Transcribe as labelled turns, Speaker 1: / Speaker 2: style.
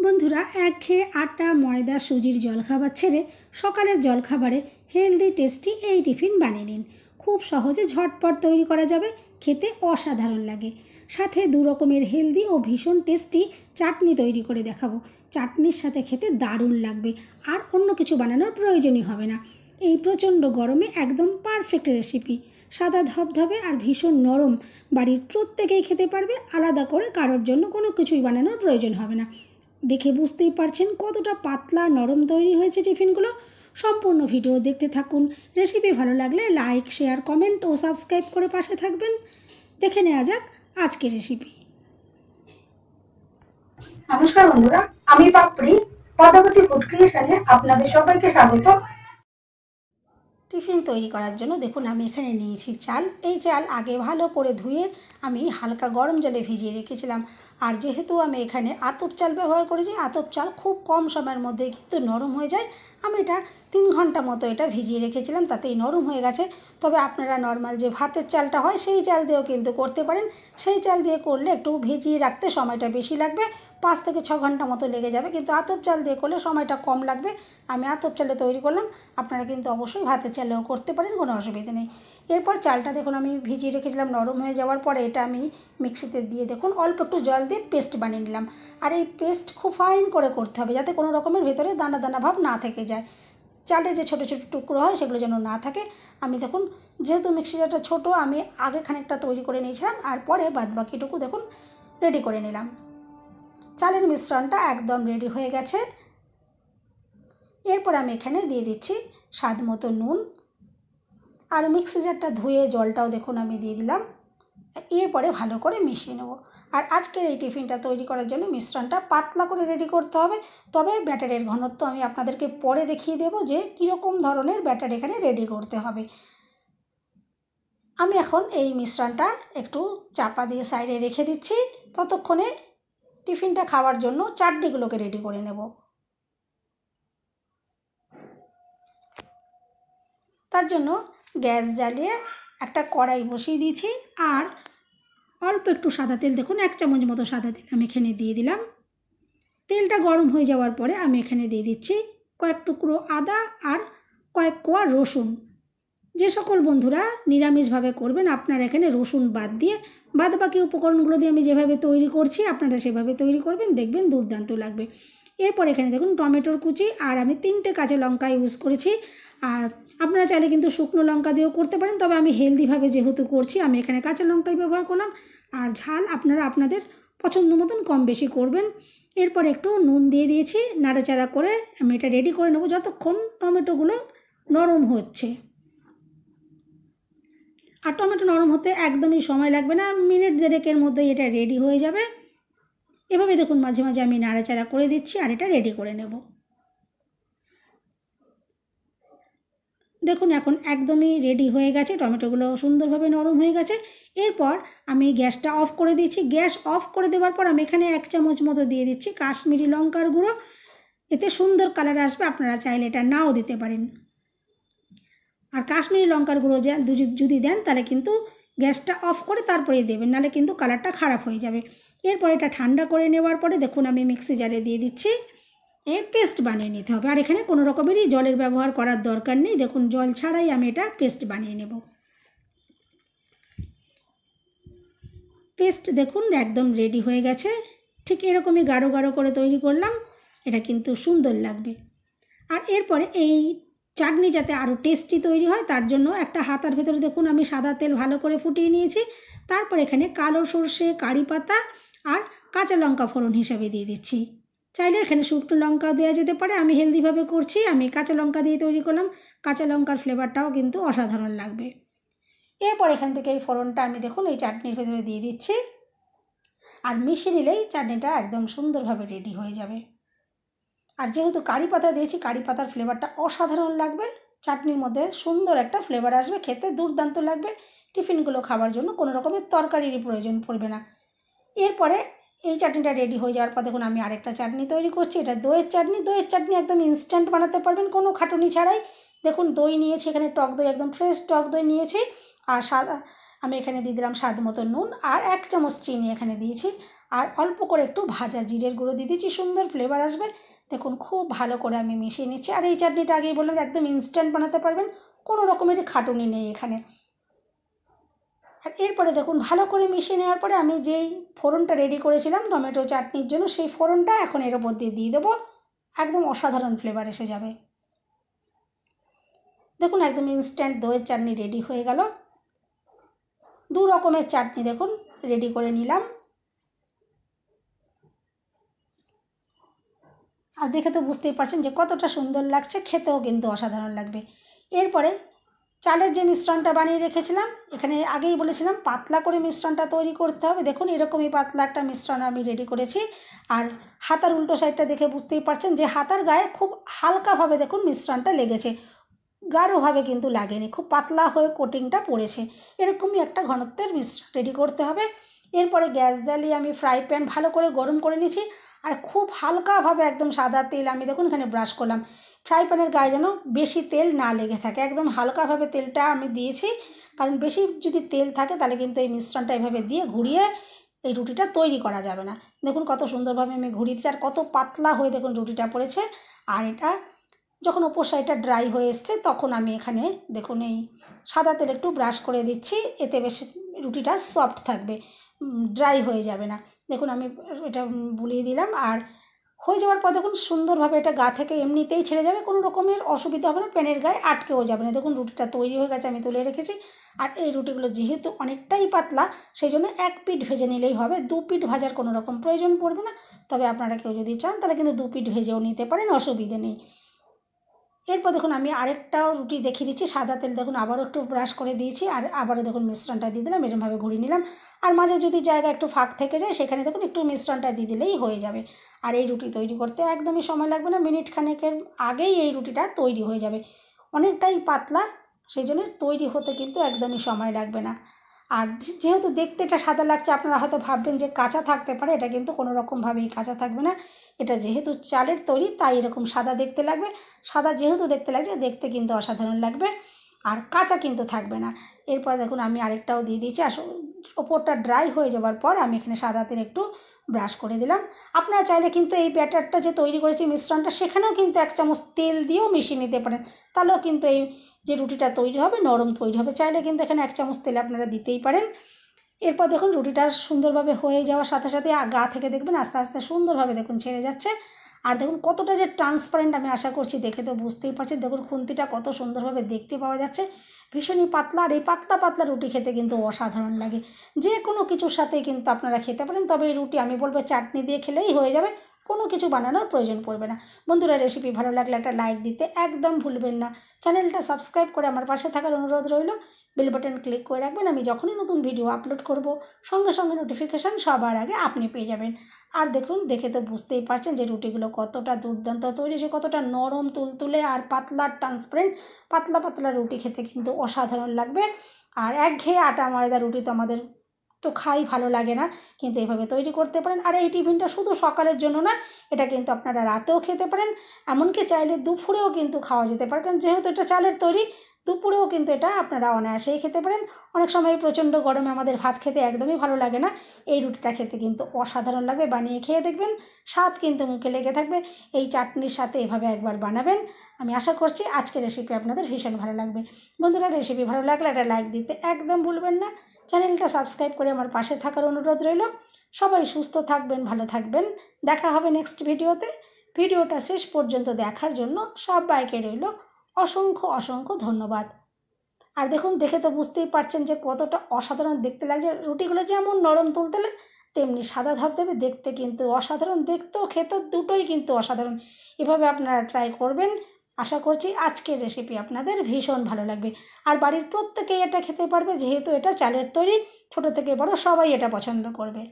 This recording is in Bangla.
Speaker 1: বন্ধুরা, একঘেয়ে আটা ময়দা সুজির জলখাবার ছেড়ে সকালের জলখাবারে হেলদি টেস্টি এই টিফিন বানিয়ে নিন। খুব সহজে ঝটপট তৈরি করা যাবে, খেতে অসাধারণ লাগে। সাথে দু রকমের হেলদি ও ভীষণ টেস্টি চাটনি তৈরি করে দেখাবো। চাটনির সাথে খেতে দারুণ লাগবে, আর অন্য কিছু বানানোর প্রয়োজনই হবে না। এই প্রচণ্ড গরমে একদম পারফেক্ট রেসিপি। সাদা ধবধবে আর ভীষণ নরম, বাড়ির প্রত্যেকেই খেতে পারবে। আলাদা করে কারোর জন্য কোনো কিছুই বানানোর প্রয়োজন হবে না। দেখে বুঝতেই পারছেন কতটা পাতলা নরম তৈরি হয়েছে টিফিনগুলো। সম্পূর্ণ ভিডিও দেখতে থাকুন। রেসিপি ভালো লাগলে লাইক, শেয়ার, কমেন্ট ও সাবস্ক্রাইব করে পাশে থাকবেন। দেখে নেওয়া যাক আজকের রেসিপি।
Speaker 2: নমস্কার বন্ধুরা, আমি পাপড়ি পদ্মাবতী ফুড ক্রিয়েশনে আপনাদের সবাইকে স্বাগত।
Speaker 1: টিফিন তৈরি করার জন্য দেখুন আমি এখানে নিয়েছি চাল। এই চাল আগে ভালো করে ধুয়ে আমি হালকা গরম জলে ভিজিয়ে রেখেছিলাম। আর যেহেতু আমি এখানে আতপ চাল ব্যবহার করেছি, আতপ চাল খুব কম সময়ের মধ্যে কিন্তু নরম হয়ে যায়। আমি এটা 3 ঘন্টা মতো এটা ভিজিয়ে রেখেছিলাম, তাতেই নরম হয়ে গেছে। তবে আপনারা নর্মাল যে ভাতের চালটা হয় সেই চাল দিয়েও কিন্তু করতে পারেন। সেই চাল দিয়ে করলে একটু ভিজিয়ে রাখতে সময়টা বেশি লাগবে, 5 থেকে 6 ঘন্টা মতো লেগে যাবে। কিন্তু আতপ চাল দিয়ে করলে সময়টা কম লাগবে। আমি আতপ চালে তৈরি করলাম, আপনারা কিন্তু অবশ্যই ভাতের চালেও করতে পারেন, কোনো অসুবিধা নেই। এরপর চালটা দেখুন আমি ভিজিয়ে রেখেছিলাম, নরম হয়ে যাওয়ার পরে এটা আমি মিক্সিতে দিয়ে দেখুন অল্প একটু জল দিয়ে পেস্ট বানিয়ে নিলাম। আর এই পেস্ট খুব ফাইন করে করতে হবে, যাতে কোনো রকমের ভেতরে দানা দানা ভাব না থেকে যায়। চালের যে ছোটো ছোটো টুকরো হয় সেগুলো যেন না থাকে। আমি দেখুন যেহেতু মিক্সিটা ছোটো, আমি আগে খানিকটা তৈরি করে নিয়েছিলাম, আর পরে বাদবাকিটুকু দেখুন রেডি করে নিলাম। চালের মিশ্রণটা একদম রেডি হয়ে গেছে। এরপর আমি এখানে দিয়ে দিচ্ছি স্বাদ মতো নুন, আর মিক্সি জারটা ধুয়ে জলটাও দেখুন আমি দিয়ে দিলাম। এরপরে ভালো করে মিশিয়ে নেব। আর আজকের এই টিফিনটা তৈরি করার জন্য মিশ্রণটা পাতলা করে রেডি করতে হবে। তবে ব্যাটারের ঘনত্ব আমি আপনাদেরকে পরে দেখিয়ে দেবো যে কীরকম ধরনের ব্যাটার এখানে রেডি করতে হবে। আমি এখন এই মিশ্রণটা একটু চাপা দিয়ে সাইডে রেখে দিচ্ছি। ততক্ষণে টিফিনটা খাওয়ার জন্য চাটনিগুলোকে রেডি করে নেব। তার জন্য গ্যাস জ্বালিয়ে একটা কড়াই বসিয়ে দিয়েছি, আর অল্প একটু সাদা তেল, দেখুন 1 চামচ মতো সাদা তেল আমি এখানে দিয়ে দিলাম। তেলটা গরম হয়ে যাওয়ার পরে আমি এখানে দিয়ে দিচ্ছি কয়েক টুকরো আদা আর কয়েক কোয়া রসুন। যে সকল বন্ধুরা নিরামিষভাবে করবেন আপনারা এখানে রসুন বাদ দিয়ে বাদবাকি উপকরণগুলো দিয়ে আমি যেভাবে তৈরি করছি আপনারা সেভাবে তৈরি করবেন, দেখবেন দুর্দান্ত লাগবে। এরপর এখানে দেখুন টমেটোর কুচি, আর আমি 3টে কাঁচা লঙ্কা ইউজ করেছি। আর আপনারা চাইলে কিন্তু শুকনো লঙ্কা দিয়েও করতে পারেন, তবে আমি হেলদিভাবে যেহেতু করছি আমি এখানে কাঁচা লঙ্কাই ব্যবহার করলাম। আর ঝাল আপনারা আপনাদের পছন্দ মতন কম বেশি করবেন। এরপর একটু নুন দিয়ে দিয়েছি, নাড়াচাড়া করে আমি এটা রেডি করে নেব যতক্ষণ টমেটোগুলো নরম হচ্ছে। আর টমেটো নরম হতে একদমই সময় লাগবে না, মিনিট 1.5-এর মধ্যেই এটা রেডি হয়ে যাবে। এভাবে দেখুন মাঝে মাঝে আমি নাড়াচাড়া করে দিচ্ছি আর এটা রেডি করে নেব। দেখুন এখন একদমই রেডি হয়ে গেছে, টমেটোগুলো সুন্দরভাবে নরম হয়ে গেছে। এরপর আমি গ্যাসটা অফ করে দিচ্ছি। গ্যাস অফ করে দেওয়ার পর আমি এখানে 1 চামচ মতো দিয়ে দিচ্ছি কাশ্মীরি লঙ্কার গুঁড়ো। এতে সুন্দর কালার আসবে, আপনারা চাইলে এটা নাও দিতে পারেন। আর কাশ্মীরি লঙ্কার গুঁড়ো যদি দেন তাহলে কিন্তু গ্যাসটা অফ করে তারপরেই দেবেন, নাহলে কিন্তু কালারটা খারাপ হয়ে যাবে। এরপর এটা ঠান্ডা করে নেওয়ার পরে দেখুন আমি মিক্সি জারে দিয়ে দিচ্ছি। এর পেস্ট বানিয়ে নিতে হবে, আর এখানে কোনো রকমেরই জলের ব্যবহার করার দরকার নেই। দেখুন জল ছাড়াই আমি এটা পেস্ট বানিয়ে নেব। পেস্ট দেখুন একদম রেডি হয়ে গেছে। ঠিক এরকমই গাঢ় গাঢ় করে তৈরি করলাম, এটা কিন্তু সুন্দর লাগবে। আর এরপরে এই চাটনি যাতে আরও টেস্টি তৈরি হয় তার জন্য একটা হাতার ভেতরে দেখুন আমি সাদা তেল ভালো করে ফুটিয়ে নিয়েছি। তারপর এখানে কালো সর্ষে, কারি পাতা আর কাঁচা লঙ্কা ফোড়ন হিসাবে দিয়ে দিচ্ছি। চাইলে এখানে শুকনো লঙ্কাও দেওয়া যেতে পারে, আমি হেলদিভাবে করছি, আমি কাঁচা লঙ্কা দিয়ে তৈরি করলাম। কাঁচা লঙ্কার ফ্লেভারটাও কিন্তু অসাধারণ লাগবে। এরপর এখান থেকে এই ফোড়নটা আমি দেখুন এই চাটনির ভেতরে দিয়ে দিচ্ছি, আর মিশিয়ে নিলেই চাটনিটা একদম সুন্দরভাবে রেডি হয়ে যাবে। আর যেহেতু কারি পাতা দিয়েছি, কারি পাতার ফ্লেভারটা অসাধারণ লাগবে, চাটনির মধ্যে সুন্দর একটা ফ্লেভার আসবে, খেতে দুর্দান্ত লাগবে। টিফিনগুলো খাওয়ার জন্য কোনো রকমের তরকারির প্রয়োজন পড়বে না। এরপরে এই চাটনিটা রেডি হয়ে যাওয়ার পর দেখুন আমি আরেকটা চাটনি তৈরি করছি। এটা দইয়ের চাটনি। দইয়ের চাটনি একদম ইনস্ট্যান্ট বানাতে পারবেন, কোনো খাটুনি ছাড়াই। দেখুন দই নিয়েছি এখানে, টক দই, একদম ফ্রেশ টক দই নিয়েছি। আর আমি এখানে দিয়ে দিলাম স্বাদ মতো নুন, আর 1 চামচ চিনি এখানে দিয়েছি। আর অল্প করে একটু ভাজা জিরের গুঁড়ো দিয়ে দিচ্ছি, সুন্দর ফ্লেভার আসবে। দেখুন খুব ভালো করে আমি মিশিয়ে নিচ্ছি। আর এই চাটনিটা আগেই বললাম একদম ইনস্ট্যান্ট বানাতে পারবেন, কোনো রকমের খাটুনি নেই এখানে। আর এরপরে দেখুন ভালো করে মিশিয়ে নেওয়ার পরে আমি যেই ফোড়নটা রেডি করেছিলাম টমেটো চাটনির জন্য, সেই ফোড়নটা এখন এর ওপর দিয়ে দেবো। একদম অসাধারণ ফ্লেভার এসে যাবে। দেখুন একদম ইনস্ট্যান্ট দইয়ের চাটনি রেডি হয়ে গেল। 2 রকমের চাটনি দেখুন রেডি করে নিলাম। আর দেখে তো বুঝতেই পারছেন যে কতটা সুন্দর লাগছে, খেতেও কিন্তু অসাধারণ লাগবে। এরপরে চালের যে মিশ্রণটা বানিয়ে রেখেছিলাম, এখানে আগেই বলেছিলাম পাতলা করে মিশ্রণটা তৈরি করতে হবে। দেখুন এরকমই পাতলা একটা মিশ্রণ আমি রেডি করেছি। আর হাতার উল্টো সাইডটা দেখে বুঝতেই পারছেন যে হাতার গায়ে খুব হালকাভাবে দেখুন মিশ্রণটা লেগেছে, গাঢ়ভাবে কিন্তু লাগেনি, খুব পাতলা হয়ে কোটিংটা পড়েছে। এরকমই একটা ঘনত্বের মিশ্রণ রেডি করতে হবে। এরপরে গ্যাস জ্বালিয়ে আমি ফ্রাই প্যান ভালো করে গরম করে নিয়েছি। আর খুব হালকাভাবে একদম সাদা তেল আমি দেখুন এখানে ব্রাশ করলাম। ফ্রাই প্যানের গায়ে যেন বেশি তেল না লেগে থাকে, একদম হালকাভাবে তেলটা আমি দিয়েছি। কারণ বেশি যদি তেল থাকে তাহলে কিন্তু এই মিশ্রণটা এভাবে দিয়ে ঘুরিয়ে এই রুটিটা তৈরি করা যাবে না। দেখুন কত সুন্দরভাবে আমি ঘুরিয়েছি আর কত পাতলা হয়ে দেখুন রুটিটা পড়েছে। আর এটা যখন ওপর সাইডটা ড্রাই হয়ে এসছে তখন আমি এখানে দেখুন এই সাদা তেল একটু ব্রাশ করে দিচ্ছি, এতে বেশ রুটিটা সফট থাকবে, ড্রাই হয়ে যাবে না। দেখুন আমি এটা বুলিয়ে দিলাম। আর হয়ে যাওয়ার পর দেখুন সুন্দরভাবে এটা গা থেকে এমনিতেই ছেড়ে যাবে, কোনো রকমের অসুবিধা হবে না, প্যানের গায়ে আটকেও যাবে না। দেখুন রুটিটা তৈরি হয়ে গেছে, আমি তুলে রেখেছি। আর এই রুটিগুলো যেহেতু অনেকটাই পাতলা, সেই জন্য 1 পিঠ ভেজে নিলেই হবে, 2 পিঠ ভাজার কোনো রকম প্রয়োজন পড়বে না। তবে আপনারা কেউ যদি চান তাহলে কিন্তু 2 পিঠ ভেজেও নিতে পারেন, অসুবিধে নেই। এরপর দেখুন আমি আরেকটাও রুটি দেখিয়ে দিচ্ছি। সাদা তেল দেখুন আবারও একটু ব্রাশ করে দিয়েছি আর আবারও দেখুন মিশ্রণটা দিয়ে দিলাম, এরকমভাবে ঘুরিয়ে নিলাম। আর মাঝে যদি জায়গা একটু ফাঁক থেকে যায় সেখানে দেখুন একটু মিশ্রণটা দিয়ে দিলেই হয়ে যাবে। আর এই রুটি তৈরি করতে একদমই সময় লাগবে না, মিনিট খানেকের আগেই এই রুটিটা তৈরি হয়ে যাবে। অনেকটাই পাতলা, সেই জন্য তৈরি হতে কিন্তু একদমই সময় লাগবে না। আর যেহেতু দেখতে এটা সাদা লাগছে, আপনারা হয়তো ভাববেন যে কাঁচা থাকতে পারে, এটা কিন্তু কোনো রকমভাবেই কাঁচা থাকবে না। এটা যেহেতু চালের তৈরি তাই এরকম সাদা দেখতে লাগবে। সাদা যেহেতু দেখতে লাগছে, দেখতে কিন্তু অসাধারণ লাগবে, আর কাঁচা কিন্তু থাকবে না। এরপর দেখুন আমি আরেকটাও দিয়ে দিয়েছি। আর ওপরটা ড্রাই হয়ে যাওয়ার পর আমি এখানে সাদা তেল একটু ব্রাশ করে দিলাম। আপনারা চাইলে কিন্তু এই ব্যাটারটা যে তৈরি করেছি মিশ্রণটা, সেখানেও কিন্তু 1 চামচ তেল দিয়েও মিশিয়ে নিতে পারেন, তাহলেও কিন্তু এই যে রুটিটা তৈরি হবে নরম তৈরি হবে। চাইলে কিন্তু এখানে 1 চামচ তেল আপনারা দিতেই পারেন। এরপর দেখুন রুটিটা সুন্দরভাবে হয়ে যাওয়ার সাথে সাথে গা থেকে দেখবেন আস্তে আস্তে সুন্দরভাবে দেখুন ছেড়ে যাচ্ছে। আর দেখুন কতটা যে ট্রান্সপারেন্ট, আমি আশা করছি দেখে তো বুঝতেই পারছেন। দেখুন খুন্তিটা কত সুন্দরভাবে দেখতে পাওয়া যাচ্ছে, ভীষণই পাতলা। আর এই পাতলা পাতলা রুটি খেতে কিন্তু অসাধারণ লাগে, যে কোনো কিছুর সাথেই কিন্তু আপনারা খেতে পারেন। তবে এই রুটি আমি বলবো চাটনি দিয়ে খেলেই হয়ে যাবে, কোনো কিছু বানানোর প্রয়োজন পড়বে না। বন্ধুরা রেসিপি ভালো লাগলে একটা লাইক দিতে একদম ভুলবেন না। চ্যানেলটা সাবস্ক্রাইব করে আমার পাশে থাকার অনুরোধ রইল। বেল বাটন ক্লিক করে রাখবেন, আমি যখনই নতুন ভিডিও আপলোড করব সঙ্গে সঙ্গে নোটিফিকেশান সবার আগে আপনি পেয়ে যাবেন। আর দেখুন দেখে তো বুঝতেই পারছেন যে রুটিগুলো কতটা দুর্দান্ত তৈরি হয়েছে, কতটা নরম তুলতুলে আর পাতলা ট্রান্সপারেন্ট। পাতলা পাতলা রুটি খেতে কিন্তু অসাধারণ লাগবে। আর একঘেয়ে আটা ময়দা রুটি তো আমাদের তো খাই ভালো লাগে না, কিন্তু এভাবে তৈরি করতে পারেন। আর এই টিফিনটা শুধু সকালের জন্য না, এটা কিন্তু আপনারা রাতেও খেতে পারেন, এমনকি চাইলে দুপুরেও কিন্তু খাওয়া যেতে পারে। কারণ যেহেতু এটা চালের তৈরি, দুপুরেও কিন্তু এটা আপনারা অনায়াসেই খেতে পারেন। অনেক সময় প্রচণ্ড গরমে আমাদের ভাত খেতে একদমই ভালো লাগে না, এই রুটিটা খেতে কিন্তু অসাধারণ লাগবে। বানিয়ে খেয়ে দেখবেন, স্বাদ কিন্তু মুখে লেগে থাকবে। এই চাটনির সাথে এভাবে একবার বানাবেন, আমি আশা করছি আজকের রেসিপি আপনাদের ভীষণ ভালো লাগবে। বন্ধুরা রেসিপি ভালো লাগলে একটা লাইক দিতে একদম ভুলবেন না। চ্যানেলটা সাবস্ক্রাইব করে আমার পাশে থাকার অনুরোধ রইল। সবাই সুস্থ থাকবেন, ভালো থাকবেন। দেখা হবে নেক্সট ভিডিওতে। ভিডিওটা শেষ পর্যন্ত দেখার জন্য সবাইকে রইল অসংখ্য অসংখ্য ধন্যবাদ। আর দেখুন দেখে তো বুঝতেই পারছেন যে কতটা অসাধারণ দেখতে লাগছে। রুটিগুলো যেমন নরম তুলতুলে, তেমনি সাদা ধবধবে, দেখতে কিন্তু অসাধারণ, দেখতেও খেতে দুটোই কিন্তু অসাধারণ। এভাবে আপনারা ট্রাই করবেন, আশা করছি আজকের রেসিপি আপনাদের ভীষণ ভালো লাগবে। আর বাড়ির প্রত্যেকেই এটা খেতে পারবে, যেহেতু এটা চালের তৈরি, ছোট থেকে বড় সবাই এটা পছন্দ করবে।